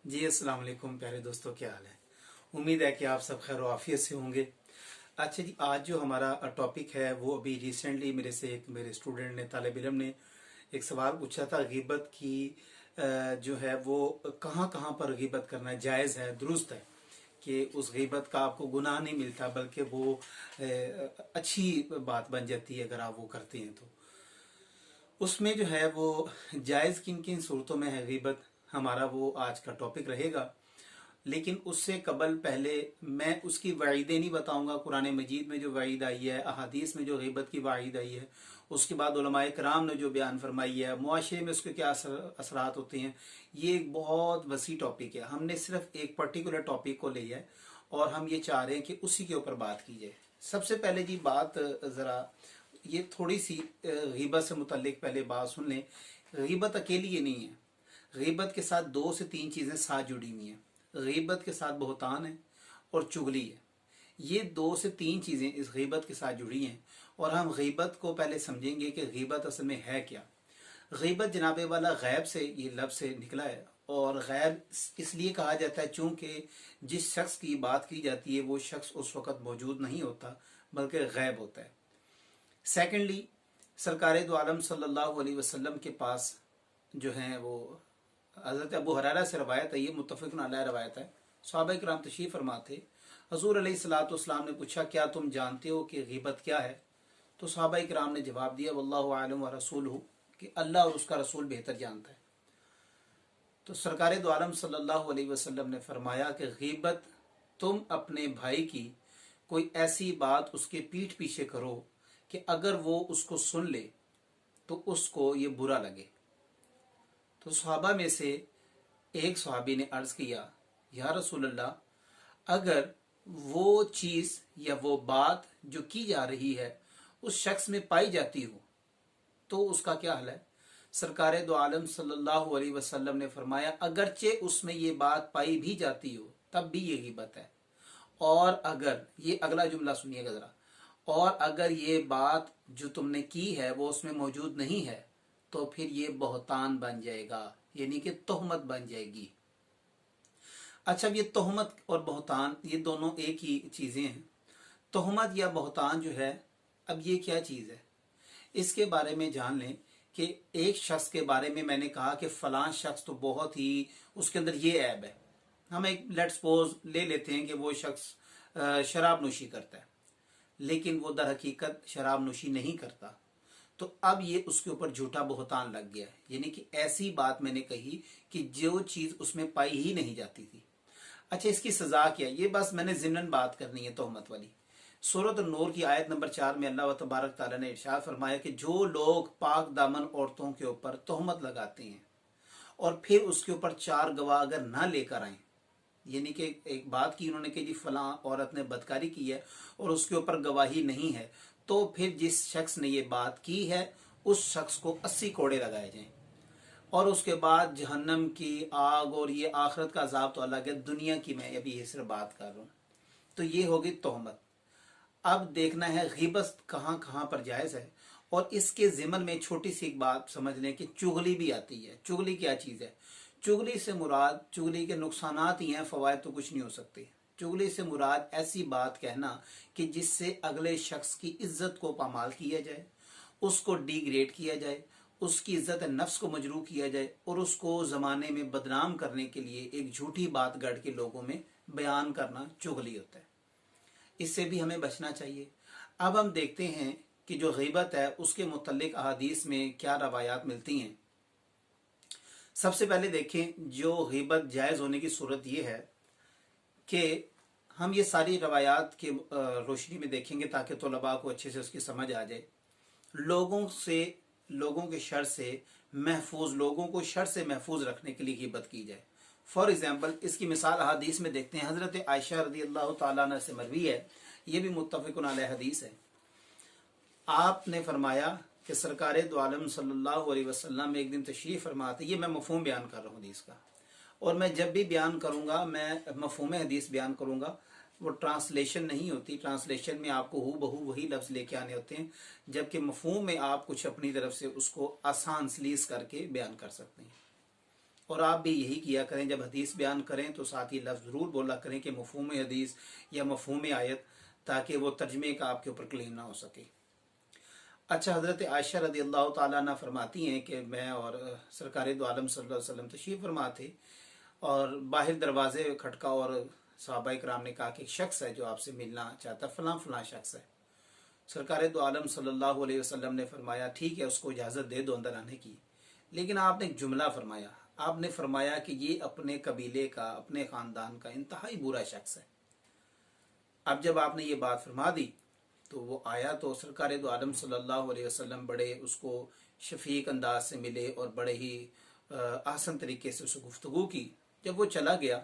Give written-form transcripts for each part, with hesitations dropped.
जी अस्सलाम वालेकुम प्यारे दोस्तों, क्या हाल है। उम्मीद है कि आप सब खैर आफियत से होंगे। अच्छा जी, आज जो हमारा टॉपिक है वो अभी रिसेंटली मेरे स्टूडेंट ने, तालिब इल्म ने एक सवाल पूछा था। गिबत की जो है वो कहाँ कहाँ पर गिबत करना जायज़ है, दुरुस्त है कि उस गिबत का आपको गुनाह नहीं मिलता, बल्कि वो अच्छी बात बन जाती है अगर आप वो करते हैं तो। उसमें जो है वो जायज़ किन किन सूरतों में है गिबत, हमारा वो आज का टॉपिक रहेगा। लेकिन उससे कबल पहले मैं उसकी वईदें नहीं बताऊंगा। कुरान मजीद में जो वईद आई है, अहादीस में जो गिबत की वईद आई है, उसके बाद उलमाए कराम ने जो बयान फरमाई है, मुआशरे में उसके क्या असरात होते हैं, ये एक बहुत वसी टॉपिक है। हमने सिर्फ एक पर्टिकुलर टॉपिक को लिया है और हम ये चाह रहे हैं कि उसी के ऊपर बात की जाए। सबसे पहले जी बात ज़रा ये थोड़ी सी गिबत से मुतल्लिक पहले बात सुन लें। गिबत अकेली ये नहीं है, गिबत के साथ दो से तीन चीज़ें साथ जुड़ी हुई हैं। गीबत के साथ बहतान है और चुगली है। ये दो से तीन चीज़ें इस गीबत के साथ जुड़ी हैं और हम गीबत को पहले समझेंगे कि गीबत असल में है क्या। गीबत जनाबे वाला गैब से ये लफ्ज़ से निकला है और गैब इसलिए कहा जाता है चूँकि जिस शख्स की बात की जाती है वो शख्स उस वक़्त मौजूद नहीं होता, बल्कि गैब होता है। सेकेंडली, सरकार दो आलम सल्लल्लाहु अलैहि वसल्लम के पास जो है वो हज़रत अबू हुरैरा से रवायत है, ये मुत्तफ़िक़ुन अलैह रवायत है। सहाबा किराम तशरीफ़ फरमा थे। हज़ूर अलैहिस्सलातु वस्सलाम ने पूछा, क्या तुम जानते हो कि गिबत क्या है? तो सहाबा किराम ने जवाब दिया, वल्लाहु आलम व रसूलुहु, कि अल्लाह और उसका रसूल बेहतर जानता है। तो सरकार दो आलम सल्लल्लाहु अलैहि वसल्लम ने फरमाया कि गिबत तुम अपने भाई की कोई ऐसी बात उसके पीठ पीछे करो कि अगर वो उसको सुन ले तो उसको ये बुरा लगे। तो सहाबा में से एक सहाबी ने अर्ज किया, या रसूल अल्लाह, अगर वो चीज़ या वो बात जो की जा रही है उस शख्स में पाई जाती हो तो उसका क्या हाल है? सरकार दो आलम सल्लल्लाहु अलैहि वसल्लम ने फरमाया, अगरचे उसमें ये बात पाई भी जाती हो तब भी ये गिबत है। और अगर, ये अगला जुमला सुनिएगा ज़रा, और अगर ये बात जो तुमने की है वो उसमें मौजूद नहीं है तो फिर ये बहतान बन जाएगा, यानी कि तोहमत बन जाएगी। अच्छा, अब ये तोहमत और बहतान ये दोनों एक ही चीज़ें हैं। तोहमत या बहतान जो है, अब ये क्या चीज़ है, इसके बारे में जान लें कि एक शख्स के बारे में मैंने कहा कि फलां शख्स तो बहुत ही, उसके अंदर ये ऐब है। हम एक लेट्स सपोज ले लेते हैं कि वो शख्स शराब नोशी करता है, लेकिन वो दर हकीकत शराब नोशी नहीं करता। तो अब ये उसके ऊपर झूठा बहतान लग गया है, यानी कि ऐसी बात मैंने कही कि जो चीज़ उसमें पाई ही नहीं जाती थी। अच्छा, इसकी सजा क्या है, ये बस मैंने ज़िमनन बात करनी है तोहमत वाली। सूरत नूर की आयत नंबर 4 में अल्लाह तबारक ताला ने इरशाद फरमाया कि जो लोग पाक दामन औरतों के ऊपर तोहमत लगाते हैं और फिर उसके ऊपर चार गवाह अगर ना लेकर आए, यानी कि एक बात की उन्होंने कि जी फलां औरत ने बदकारी की है और उसके ऊपर गवाही नहीं है, तो फिर जिस शख्स ने ये बात की है उस शख्स को 80 कोड़े लगाए जाएं और उसके बाद जहन्नम की आग, और ये आखिरत का अजाब तो अलग है, दुनिया की मैं अभी ये सिर्फ बात कर रहा हूँ। तो ये होगी तोहमत। अब देखना है गिबत कहाँ कहाँ पर जायज़ है। और इसके ज़िमन में छोटी सी एक बात समझ लें कि चुगली भी आती है। चुगली क्या चीज़ है? चुगली से मुराद, चुगली के नुकसानात ही हैं, फ़वायद तो कुछ नहीं हो सकते। चुगली से मुराद ऐसी बात कहना कि जिससे अगले शख्स की इज्जत को पामाल किया जाए, उसको डिग्रेड किया जाए, उसकी इज्जत नफ्स को मजरू किया जाए और उसको ज़माने में बदनाम करने के लिए एक झूठी बात गढ़ के लोगों में बयान करना चुगली होता है। इससे भी हमें बचना चाहिए। अब हम देखते हैं कि जो गिबत है उसके मुतल्लिक अहादीस में क्या रवायात मिलती हैं। सबसे पहले देखें, जो गिबत जायज़ होने की सूरत ये है कि हम ये सारी रवायात के रोशनी में देखेंगे ताकि तलबा को अच्छे से उसकी समझ आ जाए। लोगों से, लोगों के शर से महफूज, लोगों को शर से महफूज रखने के लिए गिबत की जाए। फॉर एग्जाम्पल, इसकी मिसाल हदीस में देखते हैं। हज़रत आयशा रदी अल्लाह तआला अन्हा से मरवी है, ये भी मुत्तफ़िक़ुन अलैह हदीस है। आपने फरमाया कि सरकार दो आलम सल्लल्लाहु अलैहि वसल्लम एक दिन तशरीफ़ फरमाते, ये मैं मफ़हूम बयान कर रहा हूँ हदीस का, और मैं जब भी बयान करूँगा मैं मफ़हूम हदीस बयान करूँगा, वो ट्रांसलेशन नहीं होती। ट्रांसलेशन में आपको हू बहू वही लफ्ज़ लेके आने होते हैं, जबकि मफ़हूम में आप कुछ अपनी तरफ से उसको आसान सलीस करके बयान कर सकते हैं। और आप भी यही किया करें, जब हदीस बयान करें तो साथ ही लफ्ज़ ज़रूर बोला करें कि मफ़हूम हदीस या मफ़हूम आयत, ताकि वो तर्जमे का आपके ऊपर क्लेम ना हो सके। अच्छा, हज़रत आयशा रज़ी अल्लाह ताला अन्हा फरमाती हैं कि मैं और सरकार दो आलम सल्लल्लाहु अलैहि वसल्लम तशरीफ़ फरमा थे, और बाहर दरवाजे खटका और सहाबा इकराम ने कहा कि एक शख्स है जो आपसे मिलना चाहता, फ़लाँ फ़लाँ शख्स है। सरकार दो आलम सल्लल्लाहु अलैहि वसल्लम ने फरमाया ठीक है, उसको इजाज़त दे दो अंदर आने की। लेकिन आपने एक जुमला फरमाया, आपने फरमाया कि ये अपने कबीले का, अपने ख़ानदान का इंतहाई बुरा शख्स है। अब जब आपने ये बात फरमा दी तो वो आया, तो सरकार दो आलम सल्लल्लाहु अलैहि वसल्लम बड़े उसको शफीक अंदाज से मिले और बड़े ही आसान तरीके से उससे गुफ्तगू की। जब वो चला गया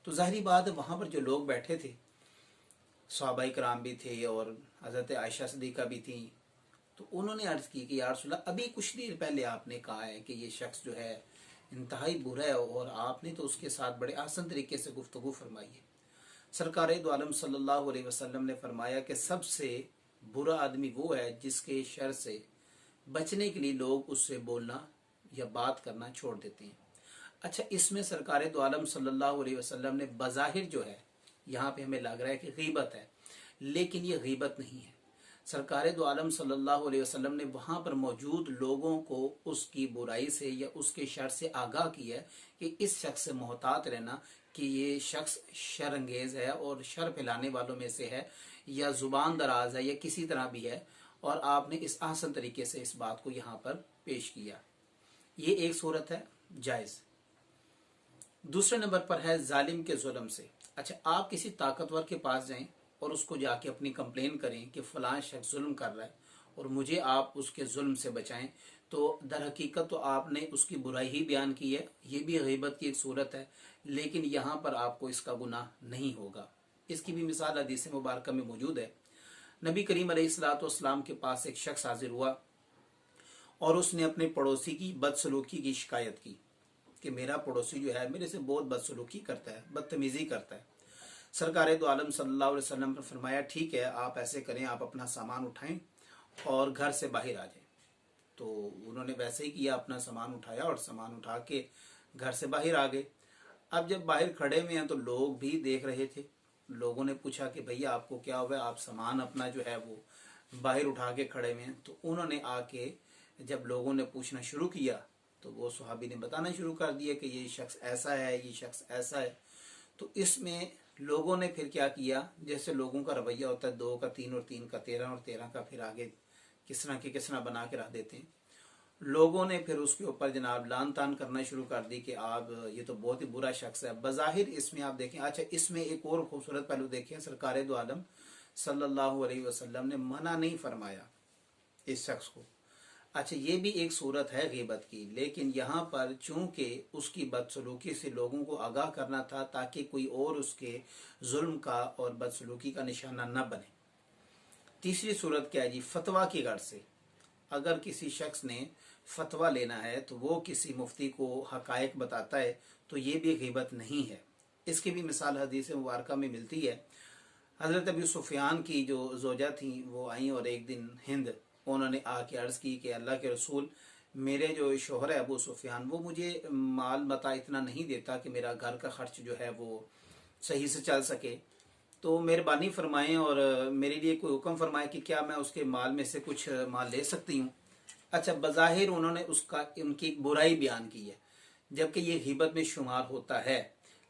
तो ज़ाहिरी बात है वहाँ पर जो लोग बैठे थे, सहाबा इकराम भी थे और हज़रत आयशा सिद्दीक़ा भी थी, तो उन्होंने अर्ज़ की कि या रसूल अल्लाह, अभी कुछ देर पहले आपने कहा है कि ये शख्स जो है इंतहाई बुरा है, और आपने तो उसके साथ बड़े आसान तरीके से गुफ्तगू फरमाई है। सरकार दो आलम सल्लल्लाहु अलैहि वसल्लम ने फरमाया कि सबसे बुरा आदमी वो है जिसके शर से बचने के लिए लोग उससे बोलना या बात करना छोड़ देते हैं। अच्छा, इसमें सरकार दो आलम सल्लल्लाहु अलैहि वसल्लम ने बज़ाहिर जो है, यहाँ पे हमें लग रहा है कि गीबत है, लेकिन ये गीबत नहीं है। सरकार दो आलम सल्लल्लाहु अलैहि वसल्लम ने वहाँ पर मौजूद लोगों को उसकी बुराई से या उसके शर से आगाह किया है कि इस शख्स से मोहतात रहना, कि ये शख्स शर अंगेज़ है और शर फैलाने वालों में से है, या ज़ुबान दराज है, या किसी तरह भी है, और आपने इस आसान तरीके से इस बात को यहाँ पर पेश किया। ये एक सूरत है जायज़। दूसरे नंबर पर है जालिम के जुल्म से। अच्छा, आप किसी ताकतवर के पास जाएं और उसको जाके अपनी कंप्लेन करें कि फ़लाँ शख्स जुल्म कर रहा है और मुझे आप उसके जुल्म से बचाएं, तो दर हकीकत तो आपने उसकी बुराई ही बयान की है, ये भी गीबत की एक सूरत है, लेकिन यहाँ पर आपको इसका गुनाह नहीं होगा। इसकी भी मिसाल हदीस मुबारक में मौजूद है। नबी करीम अलैहिस्सलाम के पास एक शख्स हाजिर हुआ और उसने अपने पड़ोसी की बदसलूकी की शिकायत की कि मेरा पड़ोसी जो है मेरे से बहुत बदसलूकी करता है, बदतमीज़ी करता है। सरकार दो आलम सल्लल्लाहु अलैहि वसल्लम ने फरमाया ठीक है, आप ऐसे करें, आप अपना सामान उठाएं और घर से बाहर आ जाएं। तो उन्होंने वैसे ही किया, अपना सामान उठाया और सामान उठा के घर से बाहर आ गए। अब जब बाहर खड़े हुए हैं तो लोग भी देख रहे थे। लोगों ने पूछा कि भैया आपको क्या हुआ, आप सामान अपना जो है वो बाहर उठा के खड़े हुए हैं। तो उन्होंने आके जब लोगों ने पूछना शुरू किया तो वो सहाबी ने बताना शुरू कर दिया कि ये शख्स ऐसा है, ये शख्स ऐसा है। तो इसमें लोगों ने फिर क्या किया, जैसे लोगों का रवैया होता है, 2 का 3 और 3 का 13 और 13 का फिर आगे किस तरह की किस तरह बना के रख देते हैं। लोगों ने फिर उसके ऊपर जनाब लान तान करना शुरू कर दी कि आप ये तो बहुत ही बुरा शख्स है। बज़ाहिर इसमें आप देखें, अच्छा इसमें एक और खूबसूरत पहलू देखें, सरकार दो आलम सल्लल्लाहु अलैहि वसल्लम ने मना नहीं फरमाया इस शख्स को। अच्छा, ये भी एक सूरत है गीबत की, लेकिन यहाँ पर चूंकि उसकी बदसलूकी से लोगों को आगाह करना था ताकि कोई और उसके जुल्म का और बदसलूकी का निशाना न बने। तीसरी सूरत क्या है जी, फतवा की गर्ज से। अगर किसी शख्स ने फतवा लेना है तो वो किसी मुफ्ती को हकायक बताता है तो ये भी गीबत नहीं है। इसकी भी मिसाल हदीस मुबारक में मिलती है। हज़रत अबू सुफियान की जो ज़ौजा थी वो आई और एक दिन हिंद, उन्होंने आके अर्ज़ की कि अल्लाह के रसूल, मेरे जो शोहर है अबू सुफियान, वो मुझे माल मता इतना नहीं देता कि मेरा घर का खर्च जो है वो सही से चल सके, तो मेहरबानी फरमाएं और मेरे लिए कोई हुक्म फरमाएं कि क्या मैं उसके माल में से कुछ माल ले सकती हूँ। अच्छा, बज़ाहिर उन्होंने उसका उनकी बुराई बयान की है, जबकि ये गीबत में शुमार होता है,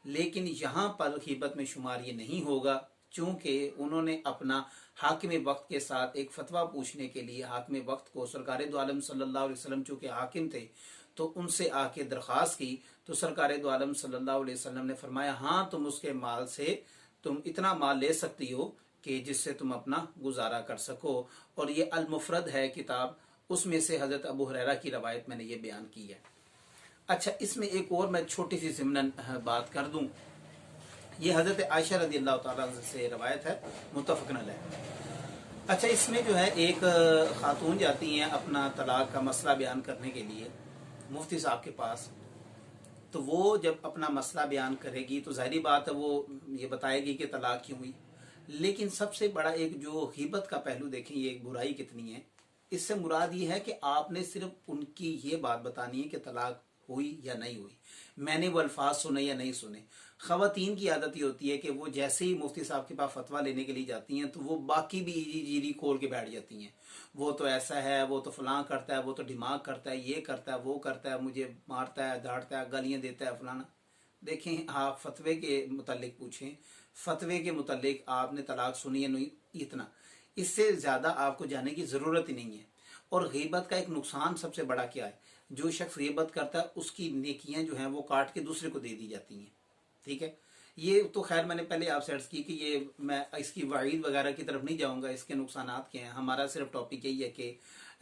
लेकिन यहाँ पर गीबत में शुमार ये नहीं होगा, चूँकि उन्होंने अपना हाकिम वक्त के साथ एक फतवा पूछने के लिए हाकिम वक्त को, सरकार दो आलम सल्लल्लाहु अलैहि वसल्लम चूँकि हाकिम थे तो उनसे आके दरख्वास्त की, तो सरकार दो आलम सल्लल्लाहु अलैहि वसल्लम ने फरमाया हाँ, तुम उसके माल से तुम इतना माल ले सकती हो कि जिससे तुम अपना गुजारा कर सको। और ये अल मुफरद है किताब, उसमें से हज़रत अबू हुरैरा की रवायत मैंने ये बयान की है। अच्छा, इसमें एक और मैं छोटी सी ज़िम्नन बात कर दूं, ये हज़रत आयशा रज़ी अल्लाह ताला से रवायत है, मुत्तफ़क़न अलैह। अच्छा, इसमें जो है एक खातून जाती हैं अपना तलाक का मसला बयान करने के लिए मुफ्ती साहब के पास। तो वो जब अपना मसला बयान करेगी तो ज़ाहिरी बात है वो ये बताएगी कि तलाक क्यों हुई, लेकिन सबसे बड़ा एक जो गीबत का पहलू देखें, ये एक बुराई कितनी है। इससे मुराद ये है कि आपने सिर्फ उनकी ये बात बतानी है कि तलाक हुई या नहीं हुई, मैंने वो अल्फाज सुने या नहीं सुने। ख़वातीन की आदत ये होती है कि वो जैसे ही मुफ्ती साहब के पास फतवा लेने के लिए जाती हैं तो वो बाकी भी इजी जीरी खोल के बैठ जाती हैं। वो तो ऐसा है, वो तो फलां करता है, वो तो दिमाग करता है, ये करता है, वो करता है, मुझे मारता है, दाड़ता है, गालियाँ देता है, फलाना। देखें, आप फतवे के मुतालिक पूछें, फतवे के मुतालिक आपने तलाक सुनी है नहीं, इतना, इससे ज़्यादा आपको जाने की ज़रूरत ही नहीं है। और गीबत का एक नुकसान सबसे बड़ा क्या है, जो शख्स गीबत करता है उसकी नेकियां जो हैं वो काट के दूसरे को दे दी जाती हैं। ठीक है, ये तो खैर मैंने पहले आपसे अर्ज की कि ये मैं इसकी वाइद वगैरह की तरफ नहीं जाऊंगा, इसके नुकसानात क्या हैं, हमारा सिर्फ टॉपिक यही है कि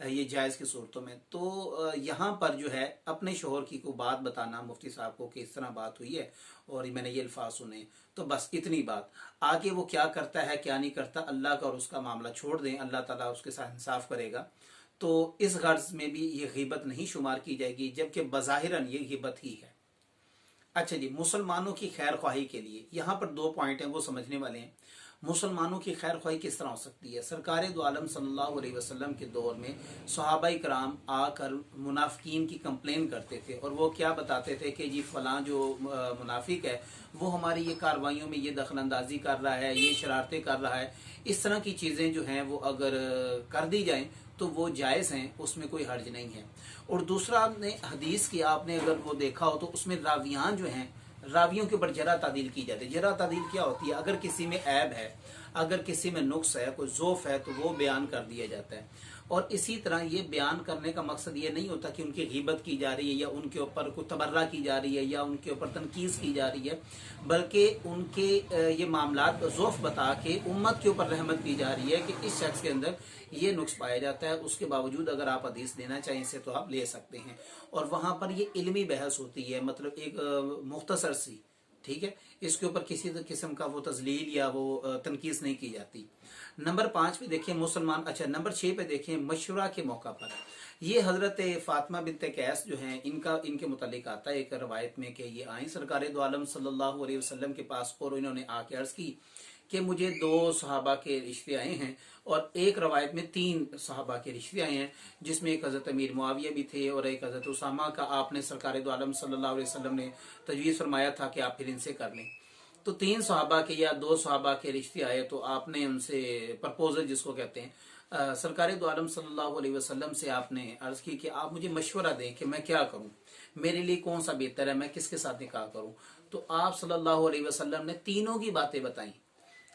ये जायज़ की सूरतों में। तो यहाँ पर जो है अपने शोहर की को बात बताना मुफ्ती साहब को कि इस तरह बात हुई है और मैंने ये अल्फाज सुने, तो बस इतनी बात। आगे वो क्या करता है क्या नहीं करता, अल्लाह का और उसका मामला छोड़ दें, अल्लाह ताला उसके साथ इंसाफ करेगा। तो इस गर्ज में भी ये गीबत नहीं शुमार की जाएगी, जबकि बज़ाहिरन ये गीबत ही है। अच्छा जी, मुसलमानों की खैर ख्वाही के लिए यहाँ पर 2 पॉइंट हैं, वो समझने वाले हैं। मुसलमानों की खैर ख्वाही किस तरह हो सकती है। सरकार दो आलम सल्लल्लाहु अलैहि वसल्लम के दौर में सहाबाई कराम आकर मुनाफिकीन की कंप्लेन करते थे और वो क्या बताते थे कि जी फलां जो मुनाफिक है वो हमारी ये कार्रवाइयों में ये दखल अंदाजी कर रहा है, ये शरारतें कर रहा है। इस तरह की चीज़ें जो हैं वो अगर कर दी जाएं तो वो जायज़ हैं, उसमें कोई हर्ज नहीं है। और दूसरा, आपने हदीस की आपने अगर वो देखा हो तो उसमें रावियान जो हैं, रावियों के ऊपर जरा तादील की जाती है। जरा तादील क्या होती है, अगर किसी में ऐब है, अगर किसी में नुक्स है, कोई ज़ोफ़ है, तो वो बयान कर दिया जाता है। और इसी तरह ये बयान करने का मकसद ये नहीं होता कि उनकी ग़ीबत की जा रही है या उनके ऊपर कोई तबर्रा की जा रही है या उनके ऊपर तनकीस की जा रही है, बल्कि उनके ये मामलात का ज़ोफ़ बता के उम्मत के ऊपर रहमत की जा रही है कि इस शख्स के अंदर ये नुक्स पाया जाता है। उसके बावजूद अगर आप हदीस देना चाहें इसे तो आप ले सकते हैं। और वहाँ पर ये इल्मी बहस होती है, मतलब एक मुख्तसर सी, ठीक है, इसके ऊपर किसी किस्म का वो तजलील या वो तनकीस नहीं की जाती। नंबर 5 पे देखिए मुसलमान, अच्छा नंबर 6 पे देखिए मशवरा के मौका पर। ये हजरत फातिमा बिनते कैस जो हैं इनके मुतालिक आता है एक रवायत में कि ये आई सरकार दो आलम सल्लल्लाहु अलैहि वसल्लम के पास और इन्होंने आके अर्ज की कि मुझे 2 सहाबा के रिश्ते आए हैं, और एक रवायत में 3 सहाबा के रिश्ते आए हैं, जिसमें एक हज़रत अमीर मुआविया भी थे और एक हज़रत उसामा का आपने सरकार दो आलम सल्लल्लाहु अलैहि वसल्लम ने तजवीज़ फरमाया था कि आप फिर इनसे कर लें। तो 3 सहाबा के या 2 सहाबा के रिश्ते आए तो आपने उनसे प्रपोजल जिसको कहते हैं, सरकार दो आलम सल्लल्लाहु अलैहि वसल्लम से आपने अर्ज की कि आप मुझे मशवरा दें कि मैं क्या करूं, मेरे लिए कौन सा बेहतर है, मैं किसके साथ निकाह करूं। तो आप सल्लल्लाहु अलैहि वसल्लम ने तीनों की बातें बताई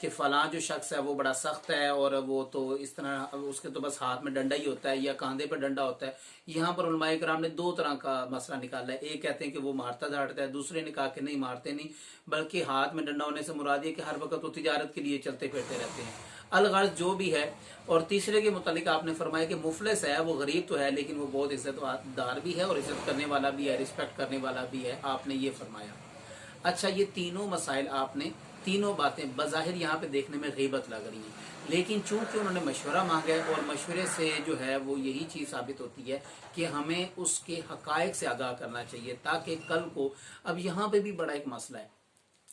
कि फलां जो शख्स है वो बड़ा सख्त है और वो तो इस तरह, उसके तो बस हाथ में डंडा ही होता है या कंधे पर डंडा होता है। यहाँ पर उलमाए कराम ने 2 तरह का मसला निकाला है। एक कहते हैं कि वो मारता धाड़ता है, दूसरे ने कहा कि नहीं मारते नहीं, बल्कि हाथ में डंडा होने से मुराद है कि हर वक्त वो तिजारत के लिए चलते फिरते रहते हैं, अलगर्ज जो भी है। और तीसरे के मुतालिक आपने फरमाया कि मुफलिस है, वो गरीब तो है लेकिन वो बहुत इज्जतदार भी है और इज्जत करने वाला भी है, रिस्पेक्ट करने वाला भी है, आपने ये फरमाया। अच्छा, ये तीनों मसाइल आपने, तीनों बातें बज़ाहिर यहाँ पे देखने में गीबत लग रही हैं, लेकिन चूंकि उन्होंने मशवरा मांगा है और मशवरे से जो है वो यही चीज़ साबित होती है कि हमें उसके हकायक से आगाह करना चाहिए, ताकि कल को, अब यहाँ पे भी बड़ा एक मसला है,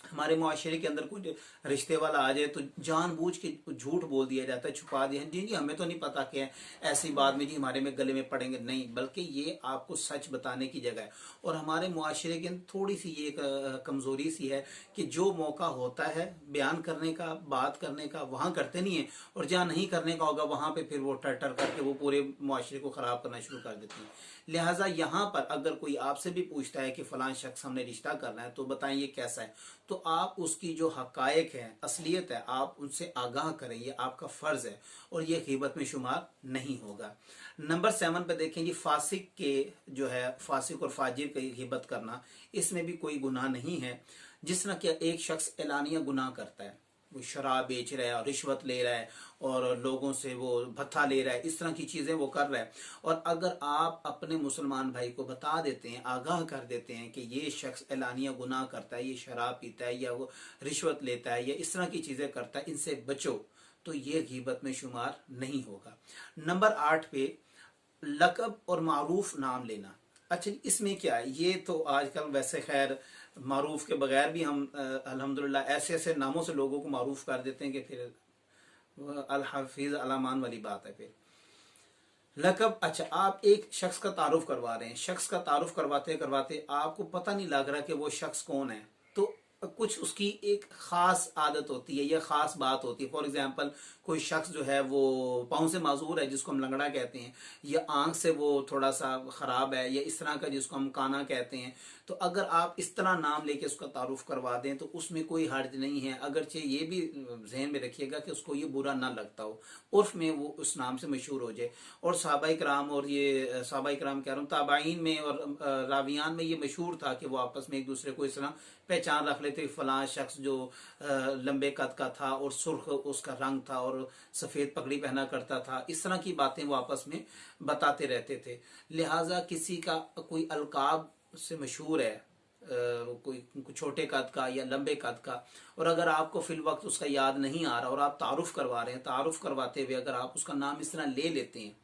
हमारे मुआशरे के अंदर कोई रिश्ते वाला आ जाए तो जानबूझ के झूठ बोल दिया जाता है, छुपा दिया, जी जी हमें तो नहीं पता क्या है, ऐसी बात में जी हमारे में गले में पड़ेंगे, नहीं, बल्कि ये आपको सच बताने की जगह है। और हमारे मुआशरे के अंदर थोड़ी सी ये एक कमज़ोरी सी है कि जो मौका होता है बयान करने का, बात करने का, वहाँ करते नहीं है, और जहाँ नहीं करने का होगा वहाँ पर फिर वो टर टर करके वो पूरे मुआशरे को ख़राब करना शुरू कर देती हैं। लिहाजा यहाँ पर अगर कोई आपसे भी पूछता है कि फलां शख्स हमने रिश्ता करना है तो बताएं ये कैसा है, तो आप उसकी जो हकायक है, असलियत है, आप उनसे आगाह करें, ये आपका फ़र्ज़ है और ये ग़ीबत में शुमार नहीं होगा। नंबर 7 पे देखें जी, फासिक के जो है, फासिक और फाजिर की ग़ीबत करना, इसमें भी कोई गुनाह नहीं है। जिस तरह कि एक शख्स एलानिया गुनाह करता है, वो शराब बेच रहा है और रिश्वत ले रहा है और लोगों से वो भत्था ले रहा है, इस तरह की चीज़ें वो कर रहा है, और अगर आप अपने मुसलमान भाई को बता देते हैं, आगाह कर देते हैं कि ये शख्स एलानिया गुनाह करता है, ये शराब पीता है या वो रिश्वत लेता है या इस तरह की चीज़ें करता है, इनसे बचो, तो ये ग़ीबत में शुमार नहीं होगा। नंबर 8 पे लक़ब और मारूफ नाम लेना। अच्छा, इसमें क्या है, ये तो आजकल वैसे खैर मारूफ के बगैर भी हम अल्हम्दुलिल्लाह ऐसे ऐसे नामों से लोगों को मारूफ कर देते हैं कि फिर अल हाफिज अलामान वाली बात है। फिर लकब, अच्छा, आप एक शख्स का तारुफ करवा रहे हैं, शख्स का तारुफ करवाते करवाते आपको पता नहीं लग रहा कि वो शख्स कौन है, तो कुछ उसकी एक खास आदत होती है या खास बात होती है। फॉर एग्जांपल, कोई शख्स जो है वो पाँव से माजूर है जिसको हम लंगड़ा कहते हैं, या आंख से वो थोड़ा सा खराब है, या इस तरह का जिसको हम काना कहते हैं, तो अगर आप इस तरह नाम लेके उसका तारुफ करवा दें तो उसमें कोई हर्ज नहीं है, अगरचे ये भी जहन में रखिएगा कि उसको ये बुरा ना लगता हो, उर्फ में वो उस नाम से मशहूर हो जाए। और सहाबाए कराम, और ये सहाबाए कराम कह रहा हूँ, ताबाइन में और रावियान में ये मशहूर था कि वो आपस में एक दूसरे को इस तरह पहचान रख लेते, फलां शख्स जो लंबे कद का था और सुर्ख उसका रंग था और सफ़ेद पगड़ी पहना करता था, इस तरह की बातें वो आपस में बताते रहते थे। लिहाजा किसी का कोई अलकाब से मशहूर है, कोई छोटे कद का या लंबे कद का, और अगर आपको फिल वक्त उसका याद नहीं आ रहा और आप तारुफ करवा रहे हैं, तारुफ करवाते हुए अगर आप उसका नाम इस तरह ले लेते हैं,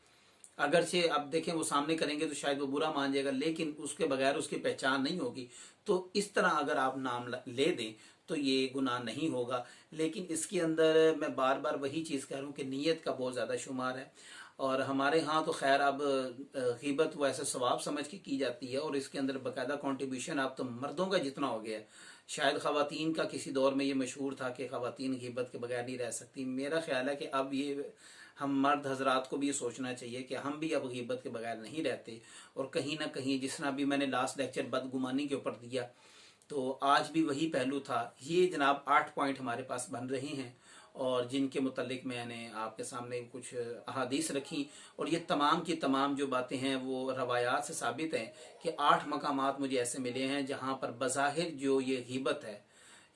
अगरचे अब देखें वो सामने करेंगे तो शायद वो बुरा मान जाएगा, लेकिन उसके बगैर उसकी पहचान नहीं होगी, तो इस तरह अगर आप नाम ले दें तो ये गुनाह नहीं होगा। लेकिन इसके अंदर मैं बार बार वही चीज़ कह रहा हूँ कि नीयत का बहुत ज़्यादा शुमार है। और हमारे यहाँ तो खैर अब गीबत वो ऐसे सवाब समझ के की जाती है, और इसके अंदर बाकायदा कंट्रीब्यूशन अब तो मर्दों का जितना हो गया है। शायद ख़वातीन का किसी दौर में ये मशहूर था कि ख़वातीन गीबत के बगैर नहीं रह सकती। मेरा ख्याल है कि अब ये हम मर्द हजरात को भी ये सोचना चाहिए कि हम भी अब गीबत के बगैर नहीं रहते, और कहीं ना कहीं जिस तरह भी मैंने लास्ट लेक्चर बदगुमानी के ऊपर दिया, तो आज भी वही पहलू था। ये जनाब 8 पॉइंट हमारे पास बन रहे हैं, और जिनके मुतालिक मैंने आपके सामने कुछ अहादीस रखी, और ये तमाम की तमाम जो बातें हैं वो रवायात से साबित हैं कि 8 मकामात मुझे ऐसे मिले हैं जहाँ पर बज़ाहिर जो ये गीबत है,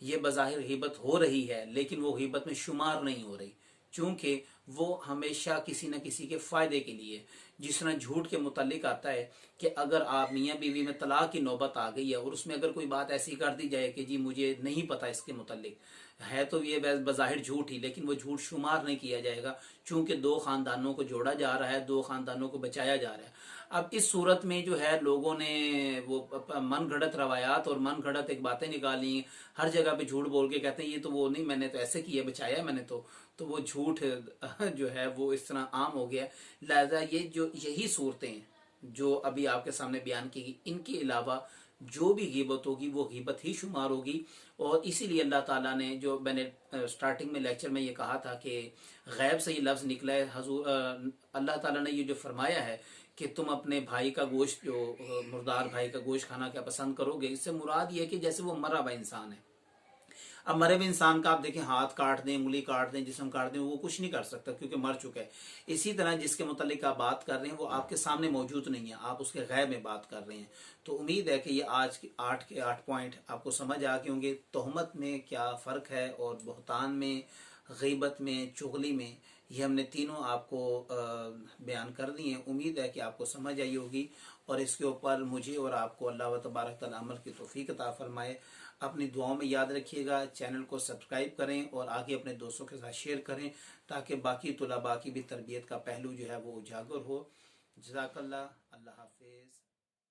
ये बज़ाहिर गीबत हो रही है, लेकिन वो गीबत में शुमार नहीं हो रही, चूंकि वो हमेशा किसी न किसी के फ़ायदे के लिए। जिस तरह झूठ के मुतालिक आता है कि अगर आप मियाँ बीवी में तलाक की नौबत आ गई है और उसमें अगर कोई बात ऐसी कर दी जाए कि जी मुझे नहीं पता इसके मुतालिक, है तो ये बज़ाहिर झूठ ही, लेकिन वो झूठ शुमार नहीं किया जाएगा, चूंकि 2 ख़ानदानों को जोड़ा जा रहा है, 2 ख़ानदानों को बचाया जा रहा है। अब इस सूरत में जो है लोगों ने वो मन घड़त रवायात और मन घड़त एक बातें निकाली, हर जगह पे झूठ बोल के कहते हैं ये तो वो नहीं, मैंने तो ऐसे किया, बचाया मैंने तो वो झूठ जो है वो इस तरह आम हो गया। लिहाजा ये जो यही सूरतें हैं जो अभी आपके सामने बयान की गई, इनके अलावा जो भी गीबत होगी वो गीबत ही शुमार होगी। और इसीलिए अल्लाह ताला ने, जो मैंने स्टार्टिंग में लेक्चर में ये कहा था कि गैब से ये लफ्ज़ निकला है, हजूर अल्लाह ताला ने ये जो फरमाया है कि तुम अपने भाई का गोश्त, जो मुर्दार भाई का गोश्त खाना क्या पसंद करोगे, इससे मुराद ये है कि जैसे वो मरा हुआ इंसान है। अब मरे हुए इंसान का आप देखें, हाथ काट दें, उंगली काट दें, जिस्म काट दें, वो कुछ नहीं कर सकता क्योंकि मर चुका है। इसी तरह जिसके मुतालिक आप बात कर रहे हैं वो आपके सामने मौजूद नहीं है, आप उसके गैब में बात कर रहे हैं। तो उम्मीद है कि ये आज के 8 पॉइंट आपको समझ आ गए होंगे। तोहमत में क्या फ़र्क है, और बहतान में, गीबत में, चुगली में, ये हमने तीनों आपको बयान कर दिए हैं। उम्मीद है कि आपको समझ आई होगी, और इसके ऊपर मुझे और आपको अल्लाह तबारक तआला अमल की तौफीक अता फरमाए। अपनी दुआओं में याद रखिएगा, चैनल को सब्सक्राइब करें और आगे अपने दोस्तों के साथ शेयर करें, ताकि बाकी तुलबा की भी तरबियत का पहलू जो है वो उजागर हो। जज़ाकल्लाह, अल्लाह हाफिज़।